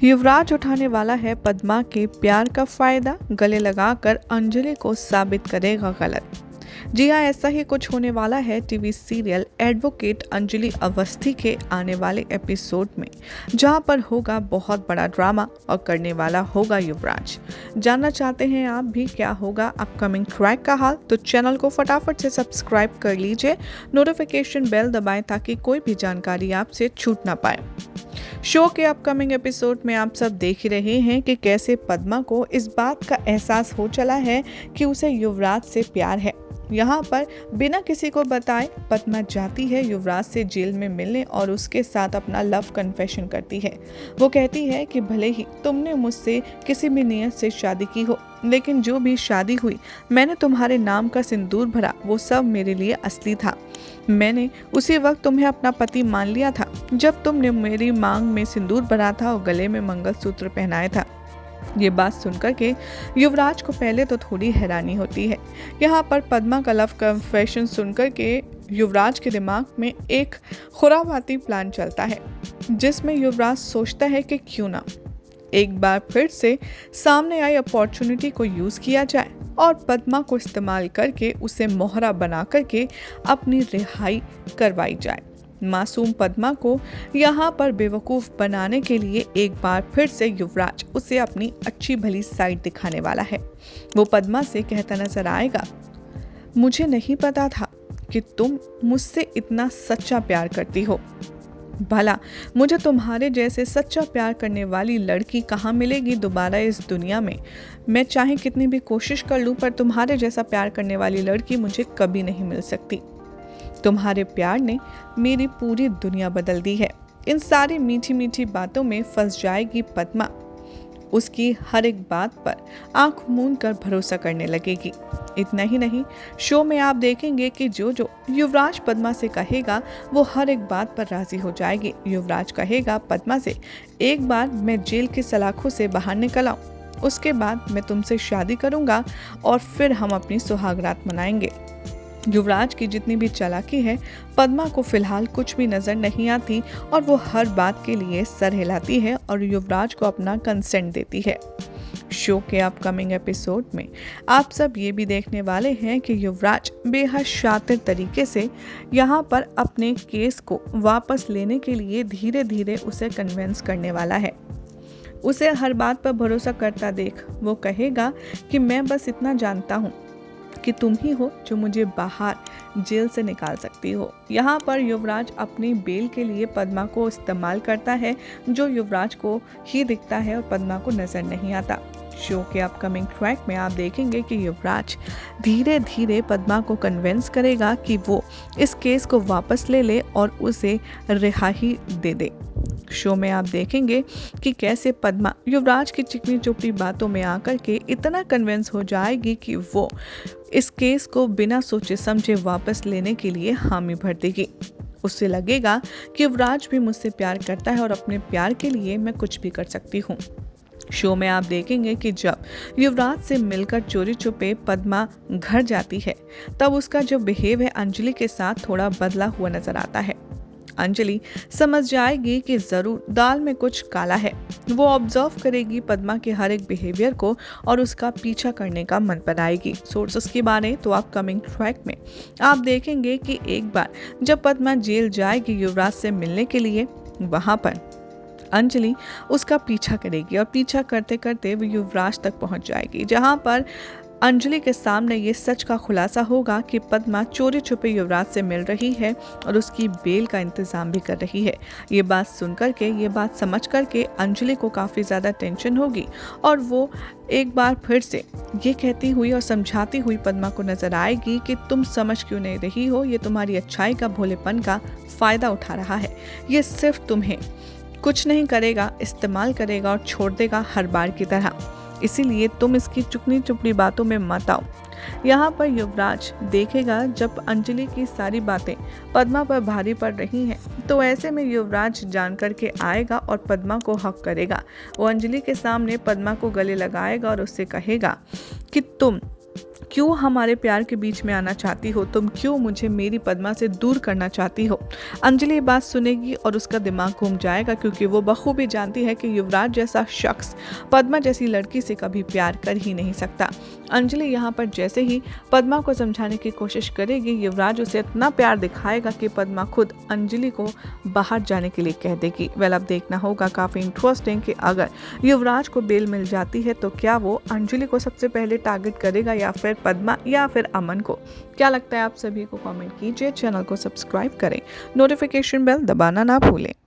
युवराज उठाने वाला है पद्मा के प्यार का फायदा, गले लगाकर अंजलि को साबित करेगा गलत। जी हाँ, ऐसा ही कुछ होने वाला है TV serial advocate Anjali Awasthi के आने वाले एपिसोड में, जहां पर होगा बहुत बड़ा ड्रामा और करने वाला होगा युवराज। जानना चाहते हैं आप भी क्या होगा अपकमिंग ट्रैक का हाल? तो चैनल को फटाफट से सब्सक्राइब कर लीजिए, नोटिफिकेशन बेल दबाएं ताकि कोई भी जानकारी आपसे छूट ना पाए। शो के अपकमिंग एपिसोड में आप सब देख ही रहे हैं कि कैसे पद्मा को इस बात का एहसास हो चला है कि उसे युवराज से प्यार है। यहाँ पर बिना किसी को बताए पद्मा जाती है युवराज से जेल में मिलने और उसके साथ अपना लव कन्फेशन करती है। वो कहती है कि भले ही तुमने मुझसे किसी भी नियत से शादी की हो, लेकिन जो भी शादी हुई, मैंने तुम्हारे नाम का सिंदूर भरा, वो सब मेरे लिए असली था। मैंने उसी वक्त तुम्हें अपना पति मान लिया था जब तुमने मेरी मांग में सिंदूर भरा था और गले में मंगलसूत्र पहनाया था। ये बात सुनकर के युवराज को पहले तो थोड़ी हैरानी होती है। यहाँ पर पद्मा का लव कन्फेशन सुनकर के युवराज के दिमाग में एक खुराफाती प्लान चलता है, जिसमें युवराज सोचता है कि क्यों ना एक बार फिर से सामने आई अपॉर्चुनिटी को यूज किया जाए और पद्मा को इस्तेमाल करके उसे मोहरा बना करके अपनी रिहाई करवाई जाए। मासूम पद्मा को यहाँ पर बेवकूफ़ बनाने के लिए एक बार फिर से युवराज उसे अपनी अच्छी भली साइड दिखाने वाला है। वो पद्मा से कहता नजर आएगा, मुझे नहीं पता था कि तुम मुझसे इतना सच्चा प्यार करती हो। भला मुझे तुम्हारे जैसे सच्चा प्यार करने वाली लड़की कहाँ मिलेगी दोबारा इस दुनिया में। मैं चाहे कितनी भी कोशिश कर लूँ, पर तुम्हारे जैसा प्यार करने वाली लड़की मुझे कभी नहीं मिल सकती। तुम्हारे प्यार ने मेरी पूरी दुनिया बदल दी है। इन सारी मीठी मीठी बातों में फंस जाएगी पद्मा। उसकी हर एक बात पर आंख मूंद कर भरोसा करने लगेगी। इतना ही नहीं, शो में आप देखेंगे कि जो जो युवराज पद्मा से कहेगा वो हर एक बात पर राजी हो जाएगी। युवराज कहेगा पद्मा से, एक बार मैं जेल की सलाखों से बाहर निकल आऊं, उसके बाद मैं तुमसे शादी करूंगा और फिर हम अपनी सुहागरात मनाएंगे। युवराज की जितनी भी चालाकी है, पद्मा को फिलहाल कुछ भी नजर नहीं आती और वो हर बात के लिए सर हिलाती है और युवराज को अपना कंसेंट देती है। शो के अपकमिंग एपिसोड में आप सब ये भी देखने वाले हैं कि युवराज बेहद शातिर तरीके से यहाँ पर अपने केस को वापस लेने के लिए धीरे धीरे उसे कन्विंस करने वाला है। उसे हर बात पर भरोसा करता देख वो कहेगा कि मैं बस इतना जानता हूँ कि तुम ही हो जो मुझे बाहर जेल से निकाल सकती हो। यहाँ पर युवराज अपनी बेल के लिए पद्मा को इस्तेमाल करता है, जो युवराज को ही दिखता है और पद्मा को नजर नहीं आता। शो के अपकमिंग ट्रैक में आप देखेंगे कि युवराज धीरे धीरे पद्मा को कन्विंस करेगा कि वो इस केस को वापस ले ले और उसे रिहाई दे दे। शो में आप देखेंगे कि कैसे पद्मा युवराज की चिकनी चुपड़ी बातों में आकर के इतना कन्विंस हो जाएगी कि वो इस केस को बिना सोचे समझे वापस लेने के लिए हामी भर देगी। उससे लगेगा कि युवराज भी मुझसे प्यार करता है और अपने प्यार के लिए मैं कुछ भी कर सकती हूँ। शो में आप देखेंगे कि जब युवराज से मिलकर चोरी छुपे पद्मा घर जाती है, तब उसका जो बिहेव है अंजलि के साथ थोड़ा बदला हुआ नजर आता है। अंजलि समझ जाएगी कि जरूर दाल में कुछ काला है। वो ऑब्जर्व करेगी पद्मा के हर एक बिहेवियर को और उसका पीछा करने का मन बनाएगी। सोर्सेस की बातें तो अपकमिंग ट्रैक में आप देखेंगे कि एक बार जब पद्मा जेल जाएगी युवराज से मिलने के लिए, वहां पर अंजलि उसका पीछा करेगी और पीछा करते करते वो युवराज तक पहुंच जाएगी, जहां पर अंजलि के सामने ये सच का खुलासा होगा कि पद्मा चोरी छुपे युवराज से मिल रही है और उसकी बेल का इंतजाम भी कर रही है। ये बात सुनकर के, ये बात समझ कर के अंजलि को काफ़ी ज़्यादा टेंशन होगी और वो एक बार फिर से ये कहती हुई और समझाती हुई पद्मा को नजर आएगी कि तुम समझ क्यों नहीं रही हो, ये तुम्हारी अच्छाई का, भोलेपन का फ़ायदा उठा रहा है। ये सिर्फ तुम्हें कुछ नहीं करेगा, इस्तेमाल करेगा और छोड़ देगा हर बार की तरह। इसीलिए तुम इसकी चुकनी चुपड़ी बातों में मत आओ। यहाँ पर युवराज देखेगा जब अंजलि की सारी बातें पद्मा पर भारी पड़ रही हैं, तो ऐसे में युवराज जान करके आएगा और पद्मा को हक करेगा। वो अंजलि के सामने पद्मा को गले लगाएगा और उससे कहेगा कि तुम क्यों हमारे प्यार के बीच में आना चाहती हो? तुम क्यों मुझे मेरी पद्मा से दूर करना चाहती हो? अंजलि ये बात सुनेगी और उसका दिमाग घूम जाएगा, क्योंकि वो बखूबी जानती है कि युवराज जैसा शख्स पद्मा जैसी लड़की से कभी प्यार कर ही नहीं सकता। अंजलि यहाँ पर जैसे ही पद्मा को समझाने की कोशिश करेगी, युवराज उसे इतना प्यार दिखाएगा कि पद्मा खुद अंजलि को बाहर जाने के लिए कह देगी। वेल, अब देखना होगा, काफ़ी इंटरेस्टिंग, कि अगर युवराज को बेल मिल जाती है तो क्या वो अंजलि को सबसे पहले टारगेट करेगा या फिर पद्मा या फिर अमन को? क्या लगता है आप सभी को? कमेंट कीजिए, चैनल को सब्सक्राइब करें, नोटिफिकेशन बेल दबाना ना भूलें।